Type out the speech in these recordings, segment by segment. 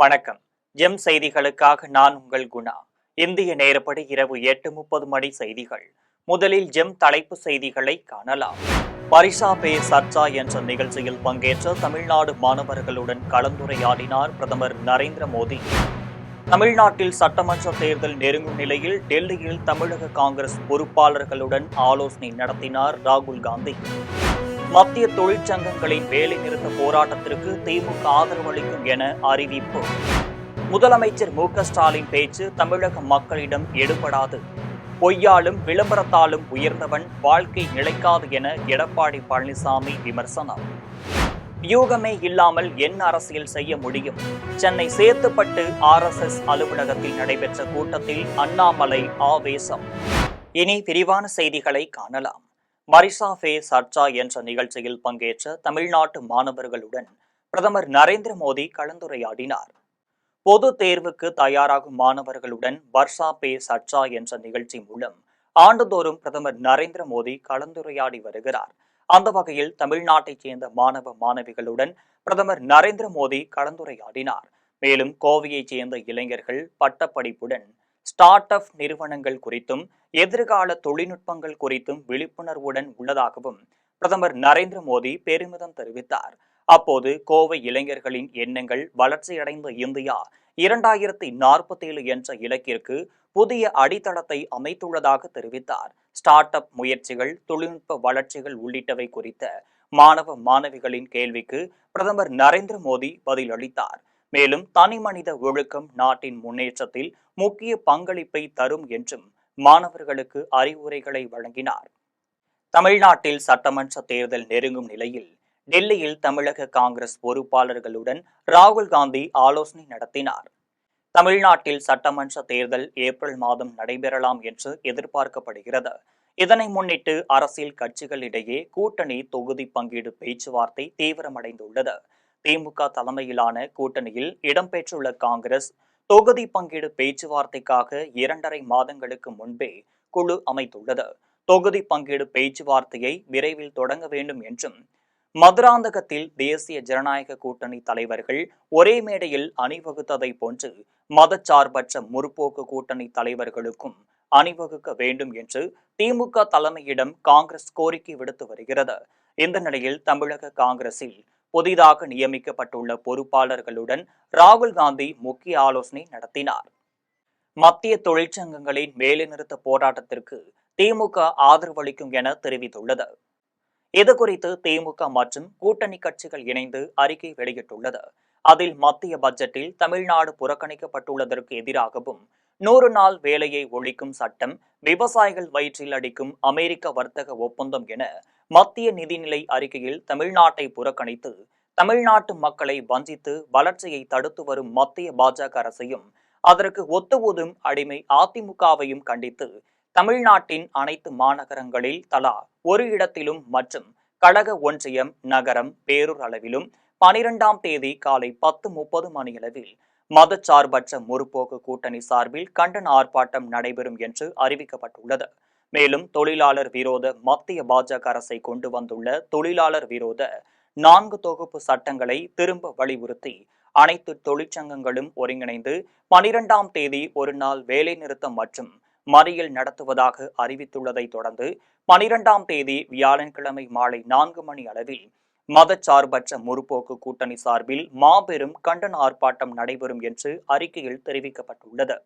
வணக்கம். ஜெம் செய்திகளுக்காக நான் உங்கள் குணா. இந்திய நேரப்படி இரவு 8:30 மணி செய்திகள். முதலில் ஜெம் தலைப்பு செய்திகளை காணலாம். பரிசா பே சர்ச்சா என்ற நிகழ்ச்சியில் பங்கேற்ற தமிழ்நாடு மாணவர்களுடன் கலந்துரையாடினார் பிரதமர் நரேந்திர மோடி. தமிழ்நாட்டில் சட்டமன்ற தேர்தல் நெருங்கும் நிலையில் டெல்லியில் தமிழக காங்கிரஸ் பொறுப்பாளர்களுடன் ஆலோசனை நடத்தினார் ராகுல் காந்தி. மத்திய தொழிற்சங்கங்களின் வேலைநிறுத்த போராட்டத்திற்கு திமுக ஆதரவளிக்கும் என அறிவிப்பு. முதலமைச்சர் மு.க.ஸ்டாலின் பேச்சு தமிழக மக்களிடம் எடுபடாது. பொய்யாலும் விளம்பரத்தாலும் உயர்ந்தவன் வாழ்க்கை நிலைக்காது என எடப்பாடி பழனிசாமி விமர்சனம். வியூகமே இல்லாமல் என்ன அரசியல் செய்ய முடியும்? சென்னை சேத்துப்பட்டு RSS அலுவலகத்தில் நடைபெற்ற கூட்டத்தில் அண்ணாமலை ஆவேசம். இனி விரிவான செய்திகளை காணலாம். பரிசா பே சர்ச்சா என்ற நிகழ்ச்சியில் பங்கேற்ற தமிழ்நாட்டு மாணவர்களுடன் பிரதமர் நரேந்திர மோடி கலந்துரையாடினார். பொது தேர்வுக்கு தயாராகும் மாணவர்களுடன் பர்சா பே சர்ச்சா என்ற நிகழ்ச்சி மூலம் ஆண்டுதோறும் பிரதமர் நரேந்திர மோடி கலந்துரையாடி வருகிறார். அந்த வகையில் தமிழ்நாட்டைச் சேர்ந்த மாணவ மாணவிகளுடன் பிரதமர் நரேந்திர மோடி கலந்துரையாடினார். மேலும் கோவையைச் சேர்ந்த இளைஞர்கள் பட்டப்படிப்புடன் ஸ்டார்ட் அப் நிறுவனங்கள் குறித்தும் எதிர்கால தொழில்நுட்பங்கள் குறித்தும் விழிப்புணர்வுடன் உள்ளதாகவும் பிரதமர் நரேந்திர மோடி பெருமிதம் தெரிவித்தார். அப்போது கோவை இளைஞர்களின் எண்ணங்கள் வளர்ச்சியடைந்த இந்தியா 2047 என்ற இலக்கிற்கு புதிய அடித்தளத்தை அமைத்துள்ளதாக தெரிவித்தார். ஸ்டார்ட் அப் முயற்சிகள், தொழில்நுட்ப வளர்ச்சிகள் உள்ளிட்டவை குறித்த மாணவ மாணவிகளின் கேள்விக்கு பிரதமர் நரேந்திர மோடி பதிலளித்தார். மேலும் தனிமனித ஒழுக்கம் நாட்டின் முன்னேற்றத்தில் முக்கிய பங்களிப்பை தரும் என்றும் மாணவர்களுக்கு அறிவுரைகளை வழங்கினார். தமிழ்நாட்டில் சட்டமன்ற தேர்தல் நெருங்கும் நிலையில் டெல்லியில் தமிழக காங்கிரஸ் பொறுப்பாளர்களுடன் ராகுல் காந்தி ஆலோசனை நடத்தினார். தமிழ்நாட்டில் சட்டமன்ற தேர்தல் ஏப்ரல் மாதம் நடைபெறலாம் என்று எதிர்பார்க்கப்படுகிறது. இதனை முன்னிட்டு அரசியல் கட்சிகளிடையே கூட்டணி தொகுதி பங்கீடு பேச்சுவார்த்தை தீவிரமடைந்துள்ளது. திமுக தலைமையிலான கூட்டணியில் இடம்பெற்றுள்ள காங்கிரஸ் தொகுதி பங்கீடு பேச்சுவார்த்தைக்காக 2.5 மாதங்களுக்கு முன்பே குழு அமைத்துள்ளது. தொகுதி பங்கீடு பேச்சுவார்த்தையை விரைவில் தொடங்க வேண்டும் என்றும், மதுராந்தகத்தில் தேசிய ஜனநாயக கூட்டணி தலைவர்கள் ஒரே மேடையில் அணிவகுத்ததை போன்று மதச்சார்பற்ற முற்போக்கு கூட்டணி தலைவர்களுக்கும் அணிவகுக்க வேண்டும் என்று திமுக தலைமையிடம் காங்கிரஸ் கோரிக்கை விடுத்து வருகிறது. இந்த நிலையில் தமிழக காங்கிரஸில் புதிதாக நியமிக்கப்பட்டுள்ள பொறுப்பாளர்களுடன் ராகுல் காந்தி முக்கிய ஆலோசனை நடத்தினார். மத்திய தொழிற்சங்கங்களின் வேலைநிறுத்த போராட்டத்திற்கு திமுக ஆதரவளிக்கும் என தெரிவித்துள்ளது. இதுகுறித்து திமுக மற்றும் கூட்டணி கட்சிகள் இணைந்து அறிக்கை வெளியிட்டுள்ளது. அதில் மத்திய பட்ஜெட்டில் தமிழ்நாடு புறக்கணிக்கப்பட்டுள்ளதற்கு எதிராகவும், 100 நாள் வேலையை ஒழிக்கும் சட்டம், விவசாயிகள் வயிற்றில் அடிக்கும் அமெரிக்க வர்த்தக ஒப்பந்தம் என மத்திய நிதிநிலை அறிக்கையில் தமிழ்நாட்டை புறக்கணித்து தமிழ்நாட்டு மக்களை வஞ்சித்து வளர்ச்சியை தடுத்து வரும் மத்திய பாஜக அரசையும் அதற்கு ஒத்துவூதும் அடிமை அதிமுகவையும் கண்டித்து தமிழ்நாட்டின் அனைத்து மாநகரங்களில் தலா ஒரு இடத்திலும் மற்றும் கழக ஒன்றியம், நகரம், பேரூர் அளவிலும் 12ஆம் தேதி காலை 10:30 மணியளவில் மதச்சார்பற்ற முற்போக்கு கூட்டணி சார்பில் கண்டன ஆர்ப்பாட்டம் நடைபெறும் என்று அறிவிக்கப்பட்டுள்ளது. மேலும் தொழிலாளர் விரோத மத்திய பாஜக அரசை கொண்டு வந்துள்ள தொழிலாளர் விரோத 4 தொகுப்பு சட்டங்களை திரும்ப வலியுறுத்தி அனைத்து தொழிற்சங்கங்களும் ஒருங்கிணைந்து 12ஆம் தேதி ஒரு நாள் வேலைநிறுத்தம் மற்றும் மறியல் நடத்துவதாக அறிவித்துள்ளதை தொடர்ந்து 12ஆம் தேதி வியாழக்கிழமை மாலை 4 மணி அளவில் மதச்சார்பற்ற முற்போக்கு கூட்டணி சார்பில் மாபெரும் கண்டன ஆர்ப்பாட்டம் நடைபெறும் என்று அறிக்கையில் தெரிவிக்கப்பட்டுள்ளது.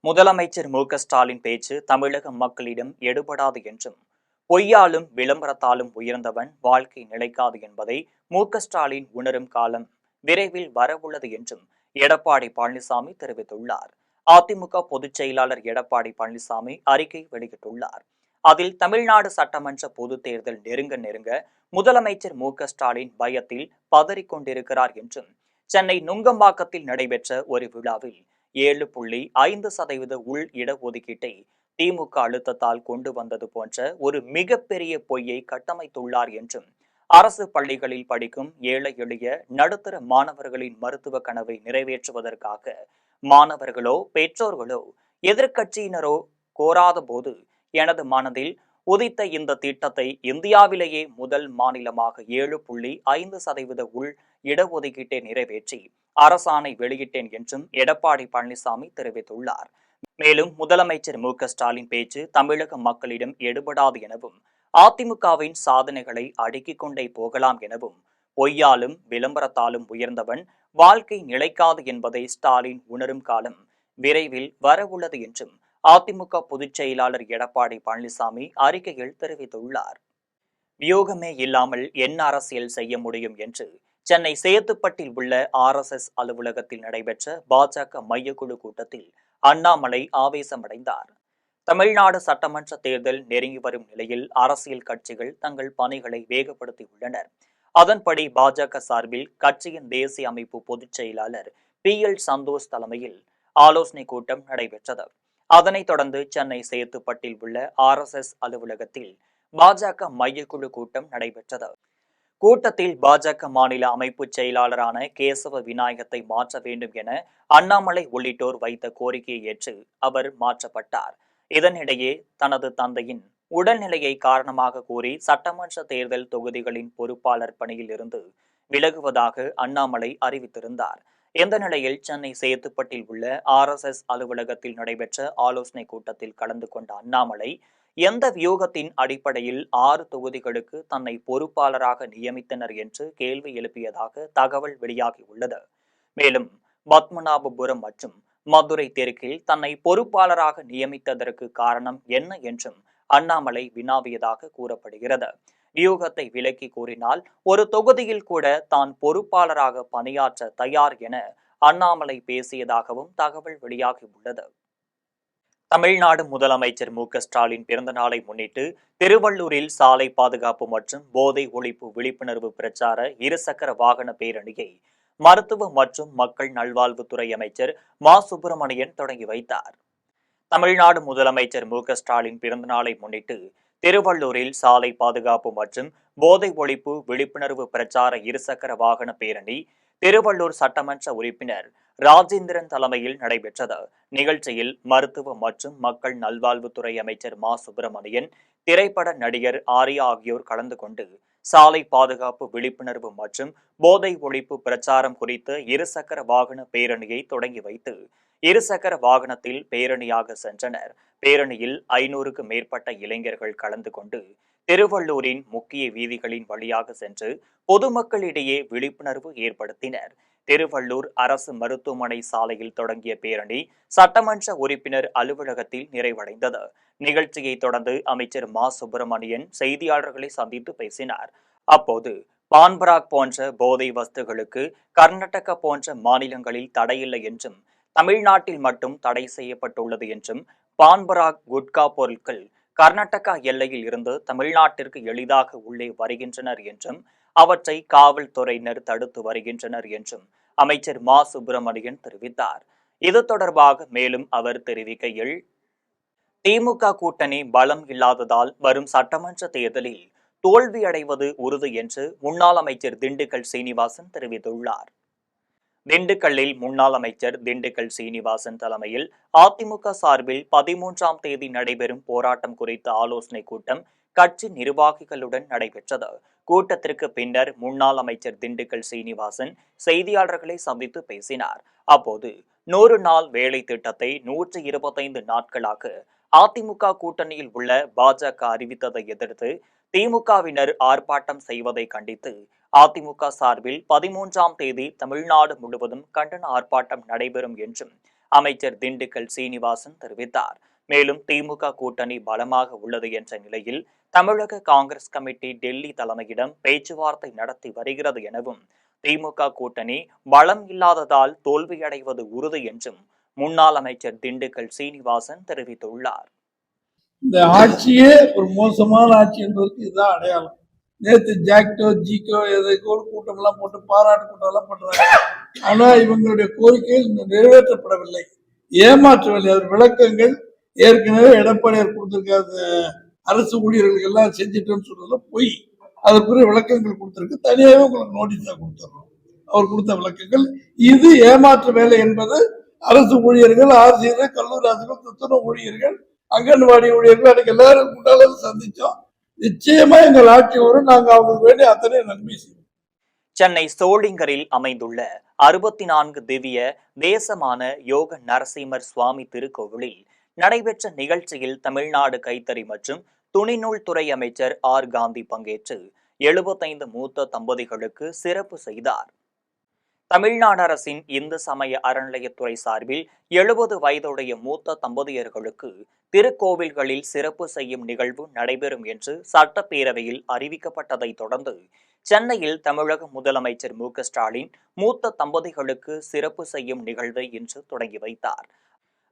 முதலமைச்சர் மு.க.ஸ்டாலின் பேச்சு தமிழக மக்களிடம் எடுபடாது என்றும், பொய்யாலும் விளம்பரத்தாலும் உயர்ந்தவன் வாழ்க்கை நிலைக்காது என்பதை மு.க.ஸ்டாலின் உணரும் காலம் விரைவில் வரவுள்ளது என்றும் எடப்பாடி பழனிசாமி தெரிவித்துள்ளார். அதிமுக பொதுச் செயலாளர் எடப்பாடி பழனிசாமி அறிக்கை வெளியிட்டுள்ளார். அதில் தமிழ்நாடு சட்டமன்ற பொதுத் தேர்தல் நெருங்க முதலமைச்சர் மு.க.ஸ்டாலின் பயத்தில் பதறிக்கொண்டிருக்கிறார் என்றும், சென்னை நுங்கம்பாக்கத்தில் நடைபெற்ற ஒரு விழாவில் 7.5% உள் இடஒதுக்கீட்டை திமுக அழுத்தத்தால் கொண்டு வந்தது போன்ற ஒரு மிகப்பெரிய பொய்யை கட்டமைத்துள்ளார் என்றும், அரசு பள்ளிகளில் படிக்கும் ஏழை எளிய நடுத்தர மாணவர்களின் மருத்துவ கனவை நிறைவேற்றுவதற்காக மாணவர்களோ பெற்றோர்களோ எதிர்க்கட்சியினரோ கோராத போது எனது மனதில் உதித்த இந்த திட்டத்தை இந்தியாவிலேயே முதல் மாநிலமாக 7.5% உள் இடஒதுக்கீட்டை நிறைவேற்றி அரசாணை வெளியிட்டேன் என்றும் எடப்பாடி பழனிசாமி தெரிவித்துள்ளார். மேலும் முதலமைச்சர் மு.க.ஸ்டாலின் பேச்சு தமிழக மக்களிடம் எடுபடாது எனவும் அதிமுகவின் சாதனைகளை அடுக்கிக் கொண்டே போகலாம் எனவும் பொய்யாலும் விளம்பரத்தாலும் உயர்ந்தவன் வாழ்க்கை நிலைக்காது என்பதை ஸ்டாலின் உணரும் காலம் விரைவில் வரவுள்ளது என்றும் அதிமுக பொதுச் செயலாளர் எடப்பாடி பழனிசாமி அறிக்கையில் தெரிவித்துள்ளார். வியூகமே இல்லாமல் என்ன அரசியல் செய்ய முடியும் என்று சென்னை சேத்துப்பட்டில் உள்ள RSS அலுவலகத்தில் நடைபெற்ற பாஜக மையக்குழு கூட்டத்தில் அண்ணாமலை ஆவேசமடைந்தார். தமிழ்நாடு சட்டமன்ற தேர்தல் நெருங்கி வரும் நிலையில் அரசியல் கட்சிகள் தங்கள் பணிகளை வேகப்படுத்தியுள்ளனர். அதன்படி பாஜக சார்பில் கட்சியின் தேசிய அமைப்பு பொதுச் செயலாளர் PL சந்தோஷ் தலைமையில் ஆலோசனை கூட்டம் நடைபெற்றது. அதனைத் தொடர்ந்து சென்னை சேத்துப்பட்டில் உள்ள RSS அலுவலகத்தில் பாஜக மையக்குழு கூட்டம் நடைபெற்றது. கூட்டத்தில் பாஜக மாநில அமைப்பு செயலாளரான கேசவ விநாயகத்தை மாற்ற வேண்டும் என அண்ணாமலை உள்ளிட்டோர் வைத்த கோரிக்கையை ஏற்று அவர் மாற்றப்பட்டார். இதனிடையே தனது தந்தையின் உடல்நிலையை காரணமாக கூறி சட்டமன்ற தேர்தல் தொகுதிகளின் பொறுப்பாளர் பணியில் இருந்து விலகுவதாக அண்ணாமலை அறிவித்திருந்தார். இந்த நிலையில் சென்னை சேத்துப்பட்டில் உள்ள RSS அலுவலகத்தில் நடைபெற்ற ஆலோசனை கூட்டத்தில் கலந்து கொண்ட அண்ணாமலை எந்த வியூகத்தின் அடிப்படையில் 6 தொகுதிகளுக்கு தன்னை பொறுப்பாளராக நியமித்தனர் என்று கேள்வி எழுப்பியதாக தகவல் வெளியாகியுள்ளது. மேலும் பத்மநாபபுரம் மற்றும் மதுரை தெற்கில் தன்னை பொறுப்பாளராக நியமித்ததற்கு காரணம் என்ன என்றும் அண்ணாமலை வினாவியதாக கூறப்படுகிறது. வியூகத்தை விலக்கி கூறினால் ஒரு தொகுதியில் கூட தான் பொறுப்பாளராக பணியாற்ற தயார் என அண்ணாமலை பேசியதாகவும் தகவல் வெளியாகியுள்ளது. தமிழ்நாடு முதலமைச்சர் மு.க.ஸ்டாலின் பிறந்த நாளை முன்னிட்டு திருவள்ளூரில் சாலை பாதுகாப்பு மற்றும் போதை ஒழிப்பு விழிப்புணர்வு பிரச்சார இருசக்கர வாகன பேரணியை மருத்துவ மற்றும் மக்கள் நல்வாழ்வுத்துறை அமைச்சர் மா. சுப்பிரமணியன் தொடங்கி வைத்தார். தமிழ்நாடு முதலமைச்சர் மு.க.ஸ்டாலின் பிறந்த நாளை முன்னிட்டு திருவள்ளூரில் சாலை பாதுகாப்பு மற்றும் போதை ஒழிப்பு விழிப்புணர்வு பிரச்சார இருசக்கர வாகன பேரணி திருவள்ளூர் சட்டமன்ற உறுப்பினர் ராஜேந்திரன் தலைமையில் நடைபெற்றது. நிகழ்ச்சியில் மருத்துவ மற்றும் மக்கள் நல்வாழ்வுத்துறை அமைச்சர் மா. சுப்பிரமணியன், திரைப்பட நடிகர் ஆர்யா ஆகியோர் கலந்து கொண்டு சாலை பாதுகாப்பு விழிப்புணர்வு மற்றும் போதை ஒழிப்பு பிரச்சாரம் குறித்த இருசக்கர வாகன பேரணியை தொடங்கி வைத்து இருசக்கர வாகனத்தில் பேரணியாக சென்றனர். பேரணியில் 500க்கும் மேற்பட்ட இளைஞர்கள் கலந்து கொண்டு திருவள்ளூரின் முக்கிய வீதிகளின் வழியாக சென்று பொதுமக்களிடையே விழிப்புணர்வு ஏற்படுத்தினர். திருவள்ளூர் அரசு மருத்துவமனை சாலையில் தொடங்கிய பேரணி சட்டமன்ற உறுப்பினர் அலுவலகத்தில் நிறைவடைந்தது. நிகழ்ச்சியை தொடர்ந்து அமைச்சர் மா. சுப்பிரமணியன் செய்தியாளர்களை சந்தித்து பேசினார். அப்போது பான்பராக் போன்ற போதை வஸ்துகளுக்கு கர்நாடகா போன்ற மாநிலங்களில் தடையில்லை என்றும் தமிழ்நாட்டில் மட்டும் தடை செய்யப்பட்டுள்ளது என்றும் பான்பராக் குட்கா பொருட்கள் கர்நாடகா எல்லையில் இருந்து தமிழ்நாட்டிற்கு எளிதாக உள்ளே வருகின்றனர் என்றும் அவற்றை காவல்துறையினர் தடுத்து வருகின்றனர் என்றும் அமைச்சர் மா. சுப்பிரமணியன் தெரிவித்தார். இது தொடர்பாக மேலும் அவர் தெரிவிக்கையில், திமுக கூட்டணி பலம் இல்லாததால் வரும் சட்டமன்ற தேர்தலில் தோல்வியடைவது உறுதி என்று முன்னாள் அமைச்சர் திண்டுக்கல் சீனிவாசன் தெரிவித்துள்ளார். திண்டுக்கல்லில் முன்னாள் அமைச்சர் திண்டுக்கல் சீனிவாசன் தலைமையில் அதிமுக சார்பில் 13ஆம் தேதி நடைபெறும் போராட்டம் குறித்த ஆலோசனை கூட்டம் கட்சி நிர்வாகிகளுடன் நடைபெற்றது. கூட்டத்திற்கு பின்னர் முன்னாள் அமைச்சர் திண்டுக்கல் சீனிவாசன் செய்தியாளர்களை சந்தித்து பேசினார். அப்போது 100 நாள் வேலை திட்டத்தை 125 நாட்களாக அதிமுக கூட்டணியில் உள்ள பாஜக அறிவித்ததை எதிர்த்து திமுகவினர் ஆர்ப்பாட்டம் செய்வதை கண்டித்து அதிமுக சார்பில் 13ஆம் தேதி தமிழ்நாடு முழுவதும் கண்டன ஆர்ப்பாட்டம் நடைபெறும் என்றும் அமைச்சர் திண்டுக்கல் சீனிவாசன் தெரிவித்தார். மேலும் திமுக கூட்டணி பலமாக உள்ளது என்ற நிலையில் தமிழக காங்கிரஸ் கமிட்டி டெல்லி தலைமையிடம் பேச்சுவார்த்தை நடத்தி வருகிறது எனவும் திமுக கூட்டணி பலம் இல்லாததால் தோல்வியடைவது உறுதி என்றும் முன்னாள் அமைச்சர் திண்டுக்கல் சீனிவாசன் தெரிவித்துள்ளார். இந்த ஆட்சியே ஒரு மோசமான ஆட்சி என்பதற்கு இதுதான் அடையாளம். நேற்று ஜிகோ எதைக்கோ கூட்டம் எல்லாம் போட்டு பாராட்டு கூட்டம் எல்லாம் பண்றாங்க. ஆனா இவங்களுடைய கோரிக்கைகள் நிறைவேற்றப்படவில்லை, ஏமாற்றவில்லை. அவர் விளக்கங்கள் ஏற்கனவே எடப்பாடியார் கொடுத்திருக்க அரசு ஊழியர்களுக்கு எல்லாம் செஞ்சிட்டோம்னு சொல்றதுல பொய். அதற்குரிய விளக்கங்கள் கொடுத்திருக்கு. தனியாகவே உங்களுக்கு நோட்டீஸா கொடுத்துறோம். அவர் கொடுத்த விளக்கங்கள் இது ஏமாற்று வேலை என்பது அரசு ஊழியர்கள், ஆசிரியர்கள், கல்லூரி ஆசிரியர்கள், துப்புரவு ஊழியர்கள், அங்கன்வாடி ஊழியர்கள் அன்னைக்கு எல்லாரும் முன்னாலும் சந்திச்சோம். நிச்சயமா எங்கள் ஆட்சி வரும். நாங்கள் அவங்களுக்கு வேண்டிய அத்தனை நன்மை செய்வோம். சென்னை சோளிங்கரில் அமைந்துள்ள 64 திவ்ய தேசமான யோக நரசிம்மர் சுவாமி திருக்கோவிலில் நடைபெற்ற நிகழ்ச்சியில் தமிழ்நாடு கைத்தறி மற்றும் துணிநூல் துறை அமைச்சர் ஆர் காந்தி பங்கேற்று 75 மூத்த தம்பதிகளுக்கு சிறப்பு செய்தார். தமிழ்நாடு அரசின் இந்து சமய அறநிலையத்துறை சார்பில் 70 வயதுடைய மூத்த தம்பதியர்களுக்கு திருக்கோவில்களில் சிறப்பு செய்யும் நிகழ்வு நடைபெறும் என்று சட்டப்பேரவையில் அறிவிக்கப்பட்டதை தொடர்ந்து சென்னையில் தமிழக முதலமைச்சர் மு.க.ஸ்டாலின் மூத்த தம்பதிகளுக்கு சிறப்பு செய்யும் நிகழ்வை இன்று தொடங்கி வைத்தார்.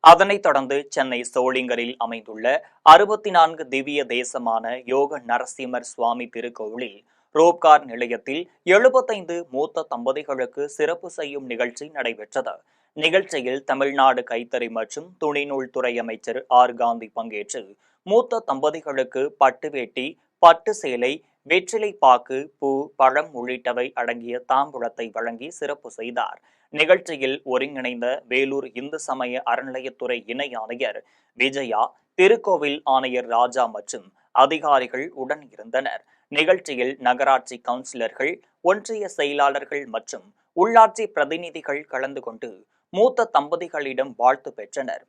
அதனைத் தொடர்ந்து சென்னை சோளிங்கரில் அமைந்துள்ள 64 திவ்ய தேசமான யோக நரசிம்மர் சுவாமி திருக்கோவிலில் ரோப்கார் நிலையத்தில் 75 மூத்த தம்பதிகளுக்கு சிறப்பு செய்யும் நிகழ்ச்சி நடைபெற்றது. நிகழ்ச்சியில் தமிழ்நாடு கைத்தறி மற்றும் துணிநூல் துறை அமைச்சர் ஆர் காந்தி பங்கேற்று மூத்த தம்பதிகளுக்கு பட்டு வேட்டி, பட்டு சேலை, வெற்றிலை பாக்கு, பூ, பழம் உள்ளிட்டவை அடங்கிய தாம்பூலத்தை வழங்கி சிறப்பு செய்தார். நிகழ்ச்சியில் ஒருங்கிணைந்த வேலூர் இந்து சமய அறநிலையத்துறை இணை ஆணையர் விஜயா, திருக்கோவில் ஆணையர் ராஜா மற்றும் அதிகாரிகள் உடன் இருந்தனர். நிகழ்ச்சியில் நகராட்சி கவுன்சிலர்கள், ஒன்றிய செயலாளர்கள் மற்றும் உள்ளாட்சி பிரதிநிதிகள் கலந்து கொண்டு மூத்த தம்பதிகளிடம் வாழ்த்து பெற்றனர்.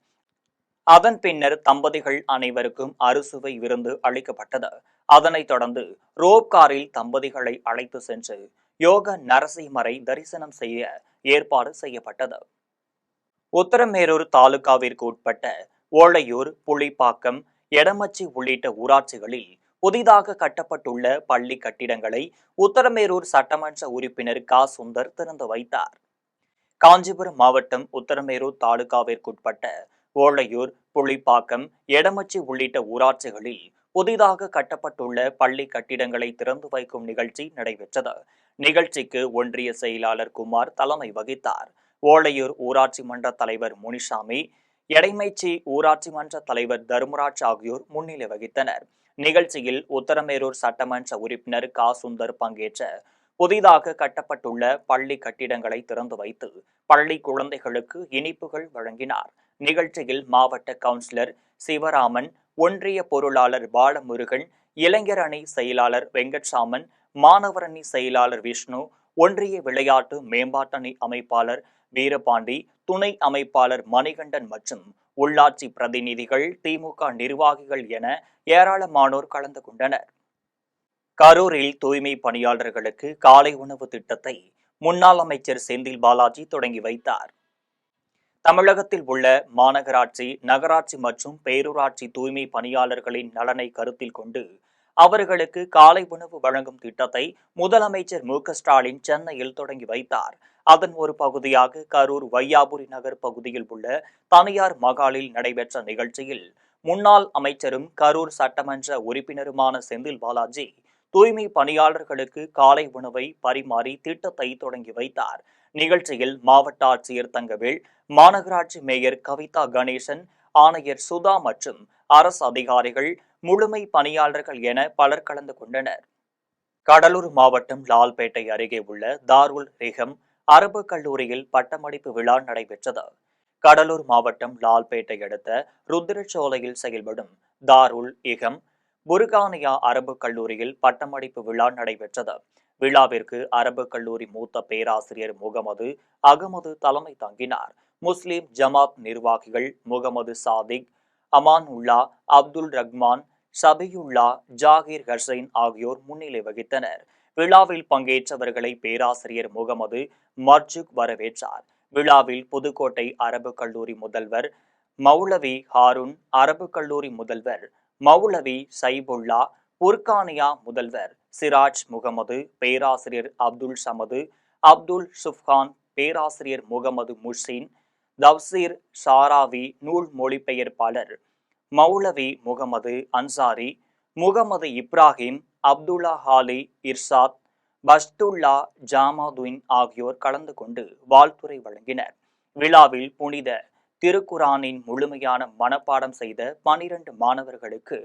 அதன் பின்னர் தம்பதிகள் அனைவருக்கும் அறுசுவை விருந்து அளிக்கப்பட்டது. அதனைத் தொடர்ந்து ரோப்காரில் தம்பதிகளை அழைத்து சென்று யோக நரசிம்மரை தரிசனம் செய்ய ஏற்பாடு செய்யப்பட்டது. உத்தரமேரூர் தாலுகாவிற்கு உட்பட்ட ஓளையூர், புளிப்பாக்கம், எடமச்சி உள்ளிட்ட ஊராட்சிகளில் புதிதாக கட்டப்பட்டுள்ள பள்ளி கட்டிடங்களை உத்தரமேரூர் சட்டமன்ற உறுப்பினர் க. சுந்தர் திறந்து வைத்தார். காஞ்சிபுரம் மாவட்டம் உத்தரமேரூர் தாலுகாவிற்குட்பட்ட ஓளையூர், புளிப்பாக்கம், எடமச்சி உள்ளிட்ட ஊராட்சிகளில் புதிதாக கட்டப்பட்டுள்ள பள்ளி கட்டிடங்களை திறந்து வைக்கும் நிகழ்ச்சி நடைபெற்றது. நிகழ்ச்சிக்கு ஒன்றிய செயலாளர் குமார் தலைமை வகித்தார். ஓளையூர் ஊராட்சி மன்ற தலைவர் முனிசாமி, எடைமைச்சி ஊராட்சி மன்ற தலைவர் தர்மராஜ் ஆகியோர் முன்னிலை வகித்தனர். நிகழ்ச்சியில் உத்தரமேரூர் சட்டமன்ற உறுப்பினர் க. சுந்தர் பங்கேற்ற புதிதாக கட்டப்பட்டுள்ள பள்ளி கட்டிடங்களை திறந்து வைத்து பள்ளி குழந்தைகளுக்கு இனிப்புகள் வழங்கினார். நிகழ்ச்சியில் மாவட்ட கவுன்சிலர் சிவராமன், ஒன்றிய பொருளாளர் பாலமுருகன், இளைஞர் அணி செயலாளர் வெங்கட்சாமன், மாணவர் அணி செயலாளர் விஷ்ணு, ஒன்றிய விளையாட்டு மேம்பாட்டணி அமைப்பாளர் வீரபாண்டி, துணை அமைப்பாளர் மணிகண்டன் மற்றும் உள்ளாட்சி பிரதிநிதிகள், திமுக நிர்வாகிகள் என ஏராளமானோர் கலந்து கொண்டனர். கரூரில் தூய்மை பணியாளர்களுக்கு காலை உணவு திட்டத்தை முன்னாள் அமைச்சர் செந்தில் பாலாஜி தொடங்கி வைத்தார். தமிழகத்தில் உள்ள மாநகராட்சி, நகராட்சி மற்றும் பேரூராட்சி தூய்மை பணியாளர்களின் நலனை கருத்தில் கொண்டு அவர்களுக்கு காலை உணவு வழங்கும் திட்டத்தை முதலமைச்சர் மு.க.ஸ்டாலின் சென்னையில் தொடங்கி வைத்தார். அதன் ஒரு பகுதியாக கரூர் வையாபுரி நகர் பகுதியில் உள்ள தனியார் மகாலில் நடைபெற்ற நிகழ்ச்சியில் முன்னாள் அமைச்சரும் கரூர் சட்டமன்ற உறுப்பினருமான செந்தில் பாலாஜி தூய்மை பணியாளர்களுக்கு காலை உணவை பரிமாறி திட்டத்தை தொடங்கி வைத்தார். நிகழ்ச்சியில் மாவட்ட ஆட்சியர் தங்கவேல், மாநகராட்சி மேயர் கவிதா கணேசன், ஆணையர் சுதா மற்றும் அரசு அதிகாரிகள், முழுமை பணியாளர்கள் என பலர் கலந்து கொண்டனர். கடலூர் மாவட்டம் லால்பேட்டை அருகே உள்ள தாருல் ரிகம் அரபு கல்லூரியில் பட்டமளிப்பு விழா நடைபெற்றது. கடலூர் மாவட்டம் லால்பேட்டை அடுத்த ருத்திரச்சோலையில் செயல்படும் தாருல் இகம் புர்கானியா அரபு கல்லூரியில் பட்டமளிப்பு விழா நடைபெற்றது. விழாவிற்கு அரபு கல்லூரி மூத்த பேராசிரியர் முகமது அகமது தலைமை தாங்கினார். முஸ்லிம் ஜமாத் நிர்வாகிகள் முகமது சாதிக், அமான் உல்லா, அப்துல் ரஹ்மான், சபியுல்லா, ஜாகிர் ஹசைன் ஆகியோர் முன்னிலை வகித்தனர். விழாவில் பங்கேற்றவர்களை பேராசிரியர் முகமது மர்ஜுக் வரவேற்றார். விழாவில் புதுக்கோட்டை அரபு கல்லூரி முதல்வர் மௌலவி ஹாரூன், அரபு கல்லூரி முதல்வர் மௌலவி சைபுல்லா, புர்கானியா முதல்வர் சிராஜ் முகமது, பேராசிரியர் அப்துல் சமது, அப்துல் சுப்கான், பேராசிரியர் முகமது முஷின், தவ்சீர் ஷாராவி, நூல் மொழிபெயர்ப்பாளர் மௌலவி முகமது அன்சாரி, முகமது இப்ராஹிம், அப்துல்லா ஹாலி, இர்ஷாத், பஷ்துல்லா, ஜாமாதுன் ஆகியோர் கலந்து கொண்டு வாழ்த்துரை வழங்கினர். விழாவில் புனித திருக்குரானின் முழுமையான மனப்பாடம் செய்த 12 மாணவர்களுக்கு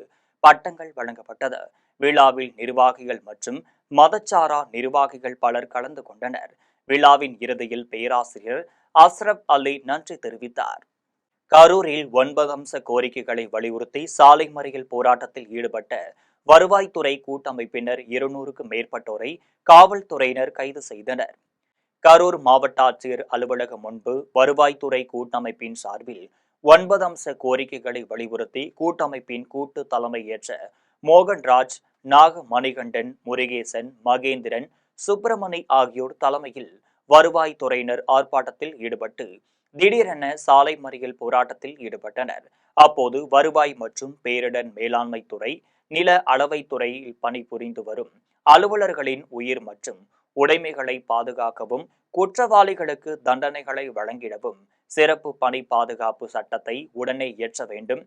பட்டங்கள் வழங்கப்பட்டது. விழாவில் நிர்வாகிகள் மற்றும் மதச்சாரா நிர்வாகிகள் பலர் கலந்து கொண்டனர். விழாவின் இறுதியில் பேராசிரியர் அஸ்ரப் அலி நன்றி தெரிவித்தார். கரூரில் 9 அம்ச கோரிக்கைகளை வலியுறுத்தி சாலை மறியல் போராட்டத்தில் ஈடுபட்ட வருவாய்த்துறை கூட்டமைப்பினர் 200க்கும் மேற்பட்டோரை காவல்துறையினர் கைது செய்தனர். கரூர் மாவட்ட ஆட்சியர் அலுவலகம் முன்பு வருவாய்த்துறை கூட்டமைப்பின் சார்பில் 9 அம்ச கோரிக்கைகளை வலியுறுத்தி கூட்டமைப்பின் கூட்டு தலைமை ஏற்ற மோகன்ராஜ், நாகமணிகண்டன், முருகேசன், மகேந்திரன், சுப்பிரமணி ஆகியோர் தலைமையில் வருவாய்த்துறையினர் ஆர்ப்பாட்டத்தில் ஈடுபட்டு திடீரென சாலை மறியல் போராட்டத்தில் ஈடுபட்டனர். அப்போது வருவாய் மற்றும் பேரிடர் மேலாண்மை துறை, நில அளவைத்துறையில் பணிபுரிந்து வரும் அலுவலர்களின் உயிர் மற்றும் உடைமைகளை பாதுகாக்கவும், குற்றவாளிகளுக்கு தண்டனைகளை வழங்கிடவும் சிறப்பு பணி பாதுகாப்பு சட்டத்தை உடனே இயற்ற வேண்டும்.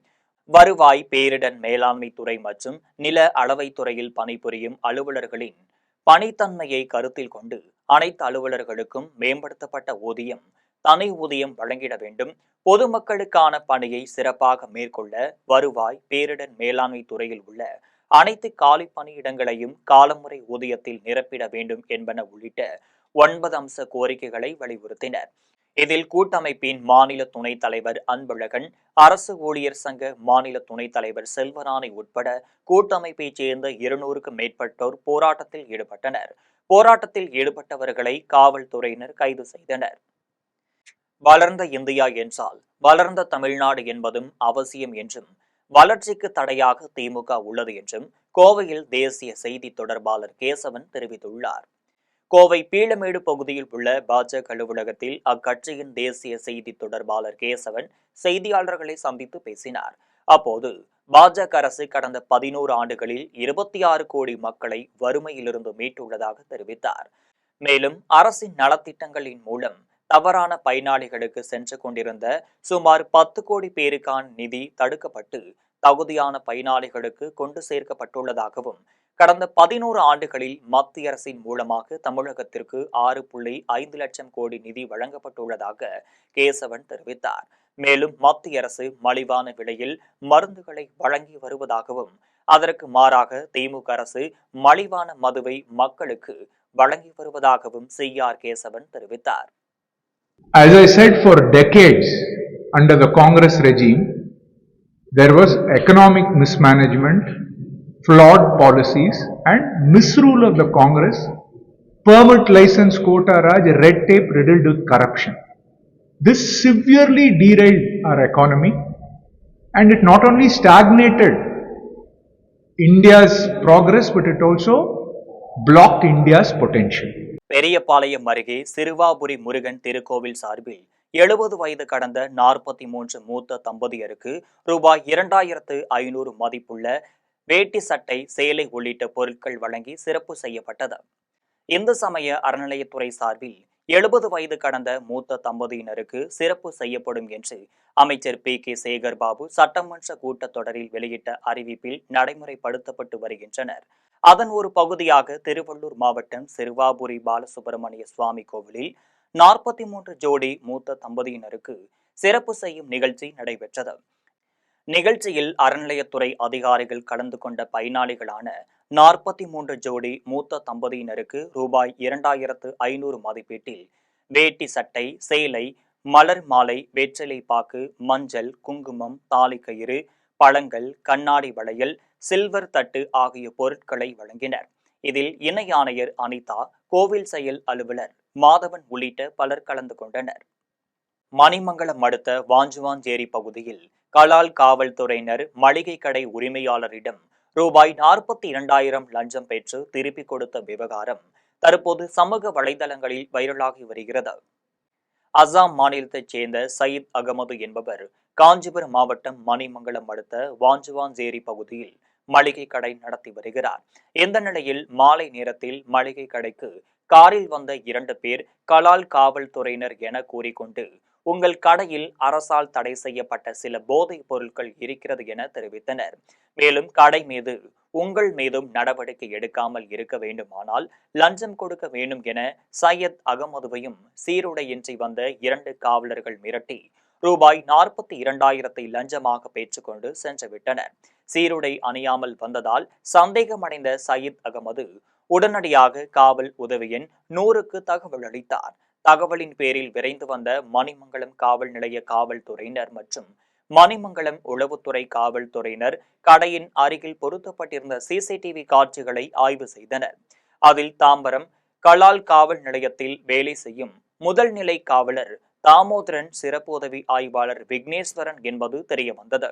வருவாய், பேரிடர் மேலாண்மை துறை மற்றும் நில அளவைத்துறையில் பணிபுரியும் அலுவலர்களின் பணித்தன்மையை கருத்தில் கொண்டு அனைத்து அலுவலர்களுக்கும் மேம்படுத்தப்பட்ட ஊதியம், தனி ஊதியம் வழங்கிட வேண்டும். பொதுமக்களுக்கான பணியை சிறப்பாக மேற்கொள்ள வருவாய், பேரிடர் மேலாண்மை துறையில் உள்ள அனைத்து காலி பணியிடங்களையும் காலமுறை ஊதியத்தில் நிரப்பிட வேண்டும் என்பன உள்ளிட்ட 9 அம்ச கோரிக்கைகளை வலியுறுத்தினர். இதில் கூட்டமைப்பின் மாநில துணைத் தலைவர் அன்பழகன், அரசு ஊழியர் சங்க மாநில துணைத் தலைவர் செல்வராணி உட்பட கூட்டமைப்பைச் சேர்ந்த 200க்கும் மேற்பட்டோர் போராட்டத்தில் ஈடுபட்டனர். போராட்டத்தில் ஈடுபட்டவர்களை காவல்துறையினர் கைது செய்தனர். வளர்ந்த இந்தியா என்றால் வளர்ந்த தமிழ்நாடு என்பதும் அவசியம் என்றும், வளர்ச்சிக்கு தடையாக திமுக உள்ளது என்றும் கோவையில் தேசிய செய்தி தொடர்பாளர் கேசவன் தெரிவித்துள்ளார். கோவை பீளமேடு பகுதியில் உள்ள பாஜக அலுவலகத்தில் அக்கட்சியின் தேசிய செய்தி தொடர்பாளர் கேசவன் செய்தியாளர்களை சந்தித்து பேசினார். அப்போது பாஜக அரசு கடந்த 11 ஆண்டுகளில் 26 கோடி மக்களை வறுமையிலிருந்து மீட்டுள்ளதாக தெரிவித்தார். மேலும் அரசின் நலத்திட்டங்களின் மூலம் தவறான பயனாளிகளுக்கு சென்று கொண்டிருந்த சுமார் 10 கோடி பேருக்கான நிதி தடுக்கப்பட்டு தகுதியான பயனாளிகளுக்கு கொண்டு சேர்க்கப்பட்டுள்ளதாகவும், கடந்த 11 ஆண்டுகளில் மத்திய அரசின் மூலமாக தமிழகத்திற்கு 6.5 லட்சம் கோடி நிதி வழங்கப்பட்டுள்ளதாக கேசவன் தெரிவித்தார். மேலும் மத்திய அரசு மலிவான விலையில் மருந்துகளை வழங்கி வருவதாகவும், அதற்கு மாறாக திமுக அரசு மலிவான மதுவை மக்களுக்கு வழங்கி வருவதாகவும் CR கேசவன் தெரிவித்தார். As I said, for decades under the Congress regime, there was economic mismanagement, flawed policies, and misrule of the Congress, permit license quota raj, red tape riddled with corruption. This severely derailed our economy, and it not only stagnated India's progress, but it also blocked India's potential. Periyapalayam அருகே சிறுவாபுரி முருகன் திருக்கோவில் சார்பில் 70 வயது கடந்த 43 மூத்த தம்பதியருக்கு ரூபாய் 2500 மதிப்புள்ள வேட்டி, சட்டை, சேலை உள்ளிட்ட பொருட்கள் வழங்கி சிறப்பு செய்யப்பட்டது. இந்து சமய அறநிலையத்துறை சார்பில் 70 வயது கடந்த மூத்த தம்பதியினருக்கு சிறப்பு செய்யப்படும் என்று அமைச்சர் PK சேகர் பாபு சட்டமன்ற கூட்டத்தொடரில் வெளியிட்ட அறிவிப்பில் நடைமுறைப்படுத்தப்பட்டு வருகின்றனர். அதன் ஒரு பகுதியாக திருவள்ளூர் மாவட்டம் சிறுவாபுரி பாலசுப்பிரமணிய சுவாமி கோவிலில் 43 ஜோடி மூத்த தம்பதியினருக்கு சிறப்பு செய்யும் நிகழ்ச்சி நடைபெற்றது. நிகழ்ச்சியில் அறநிலையத்துறை அதிகாரிகள் கலந்து கொண்ட பயனாளிகளான 43 ஜோடி மூத்த தம்பதியினருக்கு ரூபாய் 2500 மதிப்பீட்டில் வேட்டி, சட்டை, சேலை, மலர் மாலை, வெற்றிலை பாக்கு, மஞ்சள், குங்குமம், தாலிக்கயிறு, பழங்கள், கண்ணாடி வளையல், சில்வர் தட்டு ஆகிய பொருட்களை வழங்கினர். இதில் இணை ஆணையர் அனிதா, கோவில் செயல் அலுவலர் மாதவன் உள்ளிட்ட பலர் கலந்து கொண்டனர். மணிமங்கலம் அடுத்த வாஞ்சுவாஞ்சேரி பகுதியில் கலால் காவல்துறையினர் மளிகை கடை உரிமையாளரிடம் ரூபாய் 42,000 லஞ்சம் பெற்று திருப்பிக் கொடுத்த விவகாரம் தற்போது சமூக வலைதளங்களில் வைரலாகி வருகிறது. அசாம் மாநிலத்தைச் சேர்ந்த சயீத் அகமது என்பவர் காஞ்சிபுரம் மாவட்டம் மணிமங்கலம் அடுத்த வாஞ்சுவாஞ்சேரி பகுதியில் மளிகை கடை நடத்தி வருகிறார். இந்த நிலையில் மாலை நேரத்தில் மளிகை கடைக்கு காரில் வந்த 2 பேர் கலால் காவல்துறையினர் என கூறிக்கொண்டு, உங்கள் கடையில் அரசால் தடை செய்யப்பட்ட சில போதைப் பொருட்கள் இருக்கிறது என தெரிவித்தனர். மேலும் கடை மீது உங்கள் மீதும் நடவடிக்கை எடுக்காமல் இருக்க வேண்டுமானால் லஞ்சம் கொடுக்க வேண்டும் என சையத் அகமதுவையும் சீருடையின்றி வந்த 2 காவலர்கள் மிரட்டி ரூபாய் 42,000 லஞ்சமாக பெற்றுக்கொண்டு சென்றுவிட்டனர். சீருடை அணியாமல் வந்ததால் சந்தேகமடைந்த சயீத் அகமது உடனடியாக காவல் உதவி எண் 100க்கு தகவல் அளித்தார். தகவலின் பேரில் விரைந்து வந்த மணிமங்கலம் காவல் நிலைய காவல்துறையினர் மற்றும் மணிமங்கலம் உளவுத்துறை காவல்துறையினர் கடையின் அருகில் பொருத்தப்பட்டிருந்த CCTV காட்சிகளை ஆய்வு செய்தனர். அதில் தாம்பரம் கலால் காவல் நிலையத்தில் வேலை செய்யும் முதல் நிலை காவலர் தாமோதரன் சிறப்பு உதவி ஆய்வாளர் விக்னேஸ்வரன் என்பது தெரியவந்தது.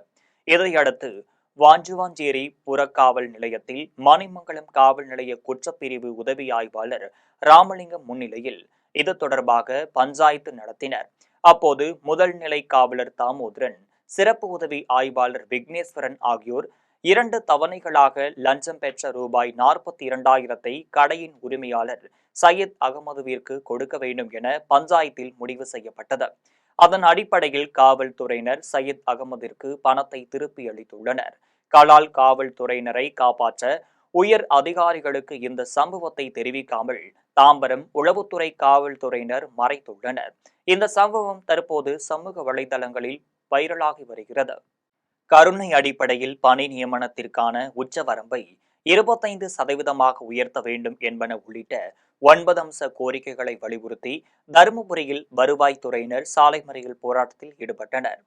இதையடுத்து வாஞ்சுவாஞ்சேரி புறக்காவல் நிலையத்தில் மணிமங்கலம் காவல் நிலைய குற்றப்பிரிவு உதவி ஆய்வாளர் ராமலிங்கம் முன்னிலையில் இது தொடர்பாக பஞ்சாயத்து நடத்தினர். அப்போது முதல் நிலை காவலர் தாமோதரன், சிறப்பு உதவி ஆய்வாளர் விக்னேஸ்வரன் ஆகியோர் 2 தவணைகளாக லஞ்சம் பெற்ற ரூபாய் 42,000 கடையின் உரிமையாளர் சையத் அகமதுவிற்கு கொடுக்க வேண்டும் என பஞ்சாயத்தில் முடிவு செய்யப்பட்டது. அதன் அடிப்படையில் காவல்துறையினர் சையத் அகமதிற்கு பணத்தை திருப்பி அளித்துள்ளனர். கலால் காவல்துறையினரை காப்பாற்ற உயர் அதிகாரிகளுக்கு இந்த சம்பவத்தை தெரிவிக்காமல் தாம்பரம் உளவுத்துறை காவல்துறையினர் மறைத்துள்ளனர். இந்த சம்பவம் தற்போது சமூக வலைதளங்களில் வைரலாகி வருகிறது. கருணை அடிப்படையில் பணி நியமனத்திற்கான உச்சவரம்பை 25% உயர்த்த வேண்டும் என்பன உள்ளிட்ட 9 அம்ச கோரிக்கைகளை வலியுறுத்தி தருமபுரியில் வருவாய்த்துறையினர் சாலை மறியல் போராட்டத்தில் ஈடுபட்டனர்.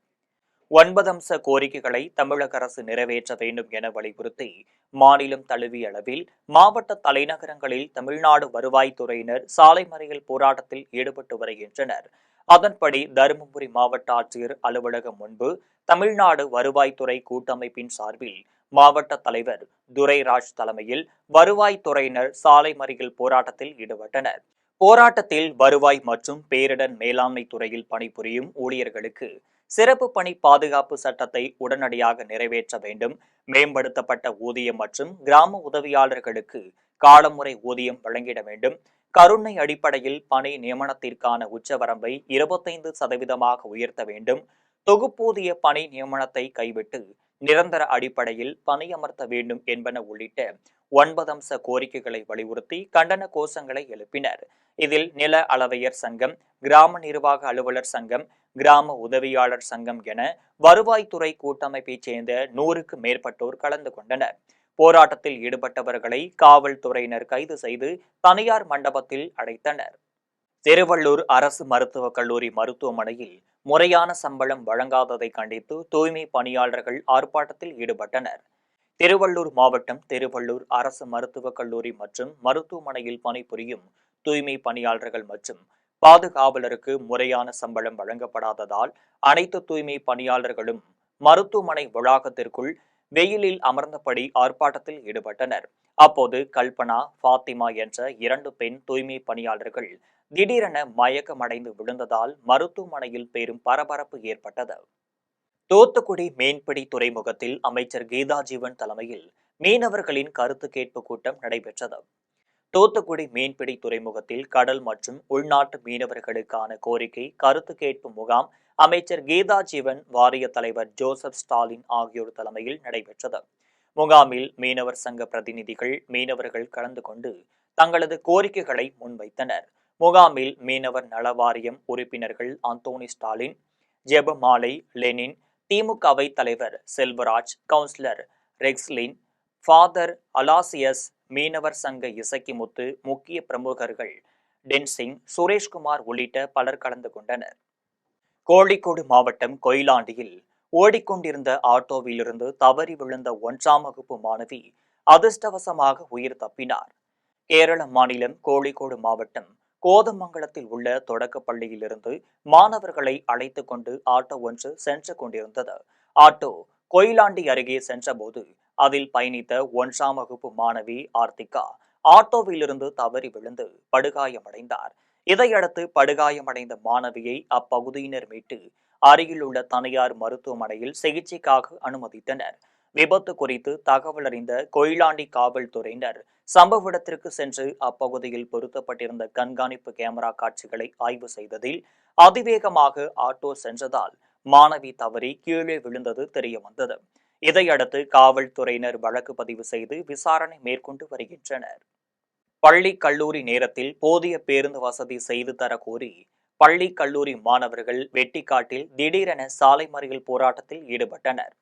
9 அம்ச கோரிக்கைகளை தமிழக அரசு நிறைவேற்ற வேண்டும் என வலியுறுத்தி மாநிலம் தழுவிய அளவில் மாவட்ட தலைநகரங்களில் தமிழ்நாடு வருவாய்த்துறையினர் சாலை மறியல் போராட்டத்தில் ஈடுபட்டு வருகின்றனர். அதன்படி தருமபுரி மாவட்ட ஆட்சியர் அலுவலகம் முன்பு தமிழ்நாடு வருவாய்த்துறை கூட்டமைப்பின் சார்பில் மாவட்ட தலைவர் துரைராஜ் தலைமையில் வருவாய்த்துறையினர் சாலை மறியல் போராட்டத்தில் ஈடுபட்டனர். போராட்டத்தில் வருவாய் மற்றும் பேரிடர் மேலாண்மை துறையில் பணிபுரியும் ஊழியர்களுக்கு சிறப்பு பணி பாதுகாப்பு சட்டத்தை உடனடியாக நிறைவேற்ற வேண்டும், மேம்படுத்தப்பட்ட ஊதியம் மற்றும் கிராம உதவியாளர்களுக்கு காலமுறை ஊதியம் வழங்கிட வேண்டும், கருணை அடிப்படையில் பணி நியமனத்திற்கான உச்சவரம்பை 25% உயர்த்த வேண்டும், தொகுப்பூதிய பணி நியமனத்தை கைவிட்டு நிரந்தர அடிப்படையில் பணியமர்த்த வேண்டும் என்பன உள்ளிட்ட 9 அம்ச கோரிக்கைகளை வலியுறுத்தி கண்டன கோஷங்களை எழுப்பினர். இதில் நில அளவையர் சங்கம், கிராம நிர்வாக அலுவலர் சங்கம், கிராம உதவியாளர் சங்கம் என வருவாய்த்துறை கூட்டமைப்பைச் சேர்ந்த 100க்கு மேற்பட்டோர் கலந்து கொண்டனர். போராட்டத்தில் ஈடுபட்டவர்களை காவல்துறையினர் கைது செய்து தனியார் மண்டபத்தில் அடைத்தனர். திருவள்ளூர் அரசு மருத்துவக் கல்லூரி மருத்துவமனையில் முறையான சம்பளம் வழங்காததை கண்டித்து தூய்மை பணியாளர்கள் ஆர்ப்பாட்டத்தில் ஈடுபட்டனர். திருவள்ளூர் மாவட்டம் திருவள்ளூர் அரசு மருத்துவக் கல்லூரி மற்றும் மருத்துவமனையில் பணிபுரியும் தூய்மை பணியாளர்கள் மற்றும் பாதுகாவலருக்கு முறையான சம்பளம் வழங்கப்படாததால் அனைத்து தூய்மை பணியாளர்களும் மருத்துவமனை வளாகத்திற்குள் வெயிலில் அமர்ந்தபடி ஆர்ப்பாட்டத்தில் ஈடுபட்டனர். அப்போது கல்பனா, ஃபாத்திமா என்ற 2 பெண் தூய்மை பணியாளர்கள் திடீரென மயக்கமடைந்து விழுந்ததால் மருத்துவமனையில் பெரும் பரபரப்பு ஏற்பட்டது. தூத்துக்குடி மீன்பிடி துறைமுகத்தில் அமைச்சர் கீதா ஜீவன் தலைமையில் மீனவர்களின் கருத்து கேட்பு கூட்டம் நடைபெற்றது. தூத்துக்குடி மீன்பிடி துறைமுகத்தில் கடல் மற்றும் உள்நாட்டு மீனவர்களுக்கான கோரிக்கை கருத்து கேட்பு முகாம் அமைச்சர் கீதா ஜீவன், வாரிய தலைவர் ஜோசப் ஸ்டாலின் ஆகியோர் தலைமையில் நடைபெற்றது. முகாமில் மீனவர் சங்க பிரதிநிதிகள், மீனவர்கள் கலந்து கொண்டு தங்களது கோரிக்கைகளை முன்வைத்தனர். முகாமில் மீனவர் நல வாரியம் உறுப்பினர்கள் அந்தோனி ஸ்டாலின், ஜெபமாலை, லெனின், திமுகவை தலைவர் செல்வராஜ், கவுன்சிலர் ரெக்ஸ்லின், ஃபாதர் அலாசியஸ், மீனவர் சங்க இசக்கிமுத்து, முக்கிய பிரமுகர்கள் டென்சிங், சுரேஷ்குமார் உள்ளிட்ட பலர் கலந்து கொண்டனர். கோழிக்கோடு மாவட்டம் கொயிலாண்டியில் ஓடிக்கொண்டிருந்த ஆட்டோவிலிருந்து தவறி விழுந்த 1ஆம் வகுப்பு மாணவி அதிர்ஷ்டவசமாக உயிர் தப்பினார். கேரள மாநிலம் கோழிக்கோடு மாவட்டம் கோதமங்கலத்தில் உள்ள தொடக்க பள்ளியிலிருந்து மாணவர்களை அழைத்துக் கொண்டு ஆட்டோ ஒன்று சென்று கொண்டிருந்தது. ஆட்டோ கொயிலாண்டி அருகே சென்றபோது அதில் பயணித்த 1ஆம் வகுப்பு மாணவி ஆர்த்திகா ஆட்டோவிலிருந்து தவறி விழுந்து படுகாயமடைந்தார். இதையடுத்து படுகாயமடைந்த மாணவியை அப்பகுதியினர் மீட்டு அருகில் உள்ள தனியார் மருத்துவமனையில் சிகிச்சைக்காக அனுமதித்தனர். விபத்து குறித்து தகவல் அறிந்த கொயிலாண்டி காவல்துறையினர் சம்பவ இடத்திற்கு சென்று அப்பகுதியில் பொருத்தப்பட்டிருந்த கண்காணிப்பு கேமரா காட்சிகளை ஆய்வு செய்ததில் அதிவேகமாக ஆட்டோ சென்றதால் மாணவி தவறி கீழே விழுந்தது தெரியவந்தது. இதையடுத்து காவல்துறையினர் வழக்கு பதிவு செய்து விசாரணை மேற்கொண்டு வருகின்றனர். பள்ளி கல்லூரி நேரத்தில் போதிய பேருந்து வசதி செய்து தர கோரி பள்ளி கல்லூரி மாணவர்கள் வெட்டிக்காட்டில் திடீரென சாலை மறியல் போராட்டத்தில் ஈடுபட்டனர்.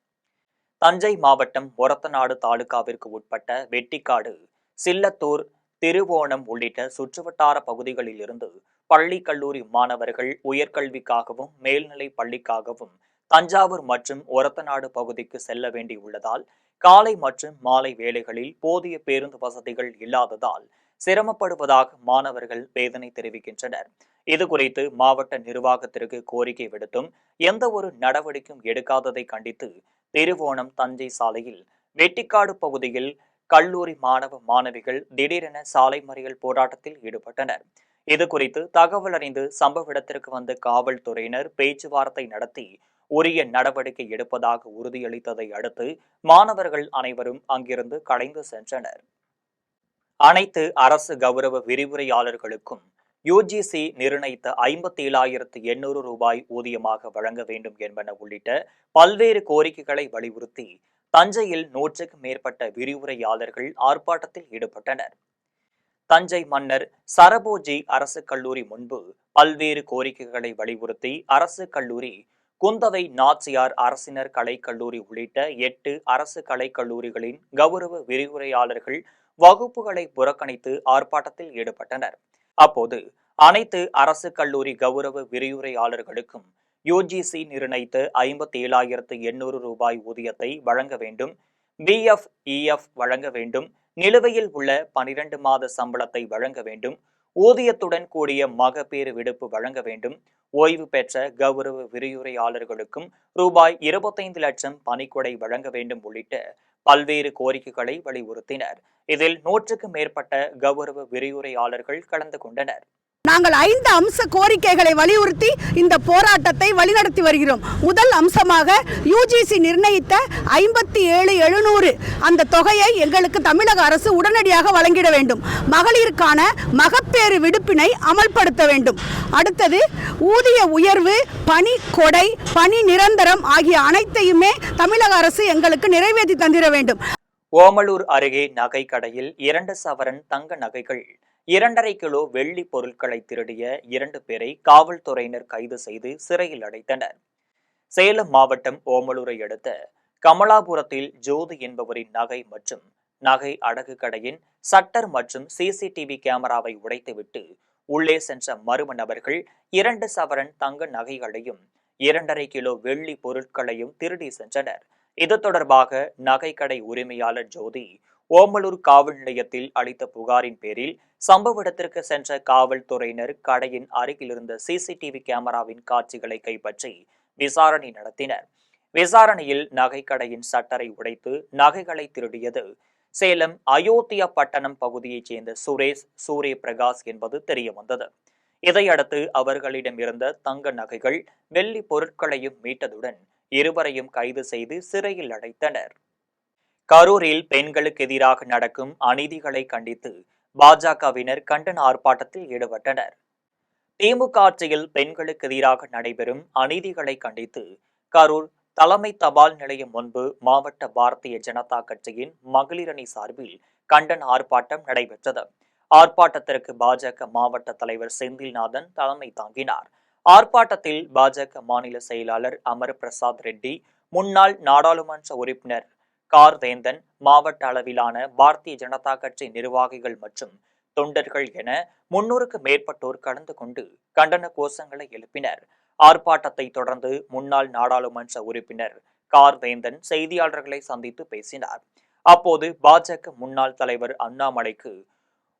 தஞ்சை மாவட்டம் ஒரத்தநாடு தாலுகாவிற்கு உட்பட்ட வெட்டிக்காடு, சில்லத்தூர், திருவோணம் உள்ளிட்ட சுற்றுவட்டார பகுதிகளில் இருந்து பள்ளி கல்லூரி மாணவர்கள் உயர்கல்விக்காகவும் மேல்நிலை பள்ளிக்காகவும் தஞ்சாவூர் மற்றும் ஒரத்தநாடு பகுதிக்கு செல்ல வேண்டியுள்ளதால் காலை மற்றும் மாலை வேளைகளில் போதிய பேருந்து வசதிகள் இல்லாததால் சிரமப்படுவதாக மாணவர்கள் வேதனை தெரிவிக்கின்றனர். இதுகுறித்து மாவட்ட நிர்வாகத்திற்கு கோரிக்கை விடுத்தும் எந்த ஒரு நடவடிக்கையும் எடுக்காததை கண்டித்து திருவோணம் தஞ்சை சாலையில் வெட்டிக்காடு பகுதியில் கல்லூரி மாணவ மாணவிகள் திடீரென சாலை மறியல் போராட்டத்தில் ஈடுபட்டனர். இதுகுறித்து தகவல் அறிந்து சம்பவ இடத்திற்கு வந்த காவல்துறையினர் பேச்சுவார்த்தை நடத்தி உரிய நடவடிக்கை எடுப்பதாக உறுதியளித்ததை அடுத்து மாணவர்கள் அனைவரும் அங்கிருந்து கலைந்து சென்றனர். அனைத்து அரசு கௌரவ விரிவுரையாளர்களுக்கும் யுஜிசி நிர்ணயித்த 57,800 ரூபாய் ஊதியமாக வழங்க வேண்டும் என்பன உள்ளிட்ட பல்வேறு கோரிக்கைகளை வலியுறுத்தி தஞ்சையில் 100க்கும் மேற்பட்ட விரிவுரையாளர்கள் ஆர்ப்பாட்டத்தில் ஈடுபட்டனர். தஞ்சை மன்னர் சரபோஜி அரசு கல்லூரி முன்பு பல்வேறு கோரிக்கைகளை வலியுறுத்தி அரசு கல்லூரி, குந்தவை நாச்சியார் அரசினர் கலைக்கல்லூரி உள்ளிட்ட 8 அரசு கலைக்கல்லூரிகளின் கௌரவ விரிவுரையாளர்கள் வகுப்புகளை புறக்கணித்து ஆர்ப்பாட்டத்தில் ஈடுபட்டனர். அப்போது அனைத்து அரசு கல்லூரி கௌரவ விரிவுரையாளர்களுக்கும் யுஜிசி நிர்ணயித்த 57,800 ரூபாய் ஊதியத்தை வழங்க வேண்டும், பிஎஃப் வழங்க வேண்டும், நிலுவையில் உள்ள 12 மாத சம்பளத்தை வழங்க வேண்டும், ஊதியத்துடன் கூடிய மகப்பேறு விடுப்பு வழங்க வேண்டும், ஓய்வு பெற்ற கௌரவ விரிவுரையாளர்களுக்கும் ரூபாய் 25 லட்சம் பணிக்கொடை வழங்க வேண்டும் உள்ளிட்ட பல்வேறு கோரிக்கைகளை வலியுறுத்தினர். இதில் 100க்கும் மேற்பட்ட கௌரவ விரிவுரையாளர்கள் கலந்து கொண்டனர். நாங்கள் 5 அம்ச கோரிக்கைகளை வலியுறுத்தி இந்த போராட்டத்தை வழிநடத்தி வருகிறோம். முதல் அம்சமாக யுஜிசி நிர்ணயித்த 57,700 அந்த தொகையை எங்களுக்கு தமிழக அரசு உடனடியாக வழங்கிட வேண்டும். மகளிருக்கான மகப்பேறு விடுப்பினை அமல்படுத்த வேண்டும். அடுத்தது ஊதிய உயர்வு, பணி கொடை, பணி நிரந்தரம் ஆகிய அனைத்தையுமே தமிழக அரசு எங்களுக்கு நிறைவேற்றி தந்திட வேண்டும். ஓமலூர் அருகே நகை கடையில் 2 சவரன் தங்க நகைகள், 2.5 கிலோ வெள்ளி பொருட்களை திருடிய 2 பேரை காவல்துறையினர் கைது செய்து சிறையில் அடைத்தனர். சேலம் மாவட்டம் ஓமலூரை அடுத்த கமலாபுரத்தில் ஜோதி என்பவரின் நகை மற்றும் நகை அடகு கடையின் சட்டர் மற்றும் சிசிடிவி கேமராவை உடைத்துவிட்டு உள்ளே சென்ற மர்ம நபர்கள் 2 சவரன் தங்க நகைகளையும் 2.5 கிலோ வெள்ளி பொருட்களையும் திருடி சென்றனர். இது தொடர்பாக நகைக்கடை உரிமையாளர் ஜோதி ஓமலூர் காவல் நிலையத்தில் அளித்த புகாரின் பேரில் சம்பவ இடத்திற்கு சென்ற காவல்துறையினர் கடையின் அருகில் இருந்த சிசிடிவி கேமராவின் காட்சிகளை கைப்பற்றி விசாரணை நடத்தினர். விசாரணையில் நகைக்கடையின் சட்டரை உடைத்து நகைகளை திருடியது சேலம் அயோத்தியா பட்டணம் பகுதியைச் சேர்ந்த சுரேஷ் சூரிய பிரகாஷ் என்பது தெரியவந்தது. இதையடுத்து அவர்களிடம் இருந்த தங்க நகைகள், வெள்ளி பொருட்களையும் மீட்டதுடன் இருவரையும் கைது செய்து சிறையில் அடைத்தனர். கரூரில் பெண்களுக்கு எதிராக நடக்கும் அநீதிகளை கண்டித்து பாஜகவினர் கண்டன ஆர்ப்பாட்டத்தில் ஈடுபட்டனர். திமுக ஆட்சியில் பெண்களுக்கு எதிராக நடைபெறும் அநீதிகளை கண்டித்து கரூர் தலைமை தபால் நிலையம் முன்பு மாவட்ட பாரதிய ஜனதா கட்சியின் மகளிர் அணி சார்பில் கண்டன ஆர்ப்பாட்டம் நடைபெற்றது. ஆர்ப்பாட்டத்திற்கு பாஜக மாவட்ட தலைவர் செந்தில்நாதன் தலைமை தாங்கினார். ஆர்ப்பாட்டத்தில் பாஜக மாநில செயலாளர் அமர் பிரசாத் ரெட்டி, முன்னாள் நாடாளுமன்ற உறுப்பினர் கார்வேந்தன், மாவட்ட அளவிலான பாரதிய ஜனதா கட்சி நிர்வாகிகள் மற்றும் தொண்டர்கள் என 300க்கும் மேற்பட்டோர் கலந்து கொண்டு கண்டன கோஷங்களை எழுப்பினர். ஆர்ப்பாட்டத்தை தொடர்ந்து முன்னாள் நாடாளுமன்ற உறுப்பினர் கார்வேந்தன் செய்தியாளர்களை சந்தித்து பேசினார். அப்போது பாஜக முன்னாள் தலைவர் அண்ணாமலைக்கு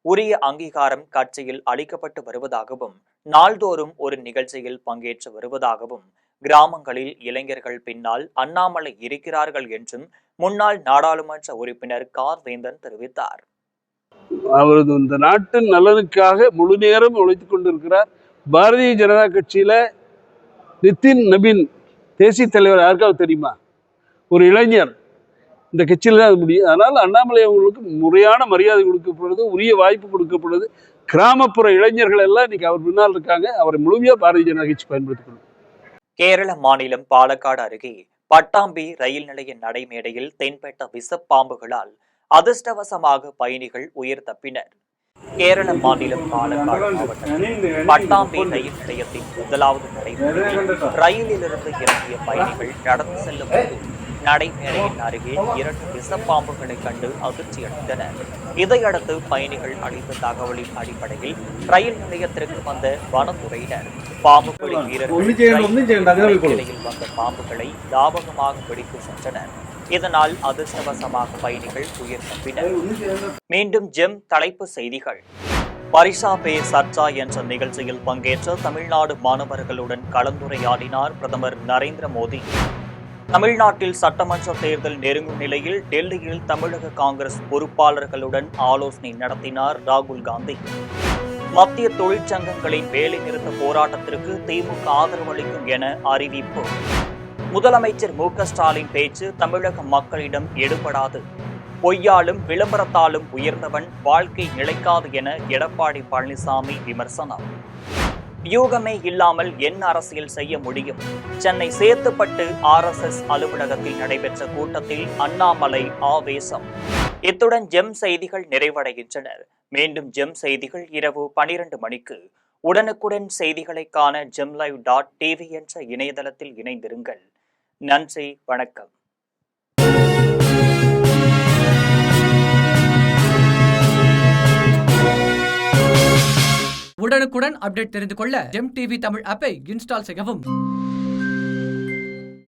உரிய அங்கீகாரம் கட்சியில் அளிக்கப்பட்டு வருவதாகவும், நாள்தோறும் ஒரு நிகழ்ச்சியில் பங்கேற்று வருவதாகவும், கிராமங்களில் இளைஞர்கள் பின்னால் அண்ணாமலை இருக்கிறார்கள் என்றும் முன்னாள் நாடாளுமன்ற உறுப்பினர் கார்வேந்தன் தெரிவித்தார். அவரது இந்த நாட்டின் நலனுக்காக முழு நேரம் உழைத்துக் கொண்டிருக்கிறார். பாரதிய ஜனதா கட்சியில நிதின் நபீன் தேசிய தலைவர் யாருக்காவது தெரியுமா? ஒரு இளைஞர் இந்த கட்சியில தான் அது முடியும். அதனால அண்ணாமலை அவங்களுக்கு முறையான மரியாதை கொடுக்கப்படுது, உரிய வாய்ப்பு கொடுக்கப்படுது. கிராமப்புற இளைஞர்கள் எல்லாம் இன்னைக்கு அவர் பின்னால் இருக்காங்க. அவரை முழுமையா பாரதிய ஜனதா கட்சி பயன்படுத்திக்கணும். கேரள மாநிலம் பாலக்காடு அருகே பட்டாம்பி ரயில் நிலைய நடைமேடையில் தென்பட்ட விஷப்பாம்புகளால் அதிர்ஷ்டவசமாக பயணிகள் உயிர் தப்பினர். கேரள மாநிலம் பாலக்காடு மாவட்டத்தில் பட்டாம்பி ரயில் நிலையத்தின் முதலாவது நடைமேடையில் ரயிலிலிருந்து இறங்கிய பயணிகள் நடந்து செல்லும் போது நடைமேடையின் அருகே 2 விஷப்பாம்புகளை கண்டு அதிர்ச்சி அடைந்தனர். இதையடுத்து பயணிகள் அளித்த தகவலின் அடிப்படையில் ரயில் நிலையத்திற்கு வந்த வனத்துறையினர் பாம்புகளின் வீரர்கள் நிலையில் வந்த பாம்புகளை லாபகமாக பிடித்து சென்றனர். இதனால் அதிர்ஷ்டவசமாக பயணிகள் உயிர் தப்பினர். மீண்டும் ஜெம் தலைப்பு செய்திகள். பரிசா பே சர்ச்சா என்ற நிகழ்ச்சியில் பங்கேற்ற தமிழ்நாடு மாணவர்களுடன் கலந்துரையாடினார் பிரதமர் நரேந்திர மோடி. தமிழ்நாட்டில் சட்டமன்ற தேர்தல் நெருங்கும் நிலையில் டெல்லியில் தமிழக காங்கிரஸ் பொறுப்பாளர்களுடன் ஆலோசனை நடத்தினார் ராகுல் காந்தி. மத்திய தொழிற்சங்கங்களின் வேலைநிறுத்த போராட்டத்திற்கு திமுக ஆதரவு அளிக்கும் என அறிவிப்பு. முதலமைச்சர் மு.க.ஸ்டாலின் பேச்சு தமிழக மக்களிடம் எடுபடாது. பொய்யாலும் விளம்பரத்தாலும் உயர்ந்தவன் வாழ்க்கை நிலைக்காது என எடப்பாடி பழனிசாமி விமர்சனம். வியூகமே இல்லாமல் என்ன அரசியல் செய்ய முடியும்? சென்னை சேத்துப்பட்டு RSS அலுவலகத்தில் நடைபெற்ற கூட்டத்தில் அண்ணாமலை ஆவேசம். இத்துடன் ஜெம் செய்திகள் நிறைவடைகின்றன. மீண்டும் ஜெம் செய்திகள் இரவு 12 மணிக்கு. உடனுக்குடன் செய்திகளை காண gemlive.tv என்ற இணையதளத்தில் இணைந்திருங்கள். நன்றி, வணக்கம். உடனுக்குடன் அப்டேட் தெரிந்து கொள்ள ஜெம் டிவி தமிழ் ஆப்பை இன்ஸ்டால் செய்யவும்.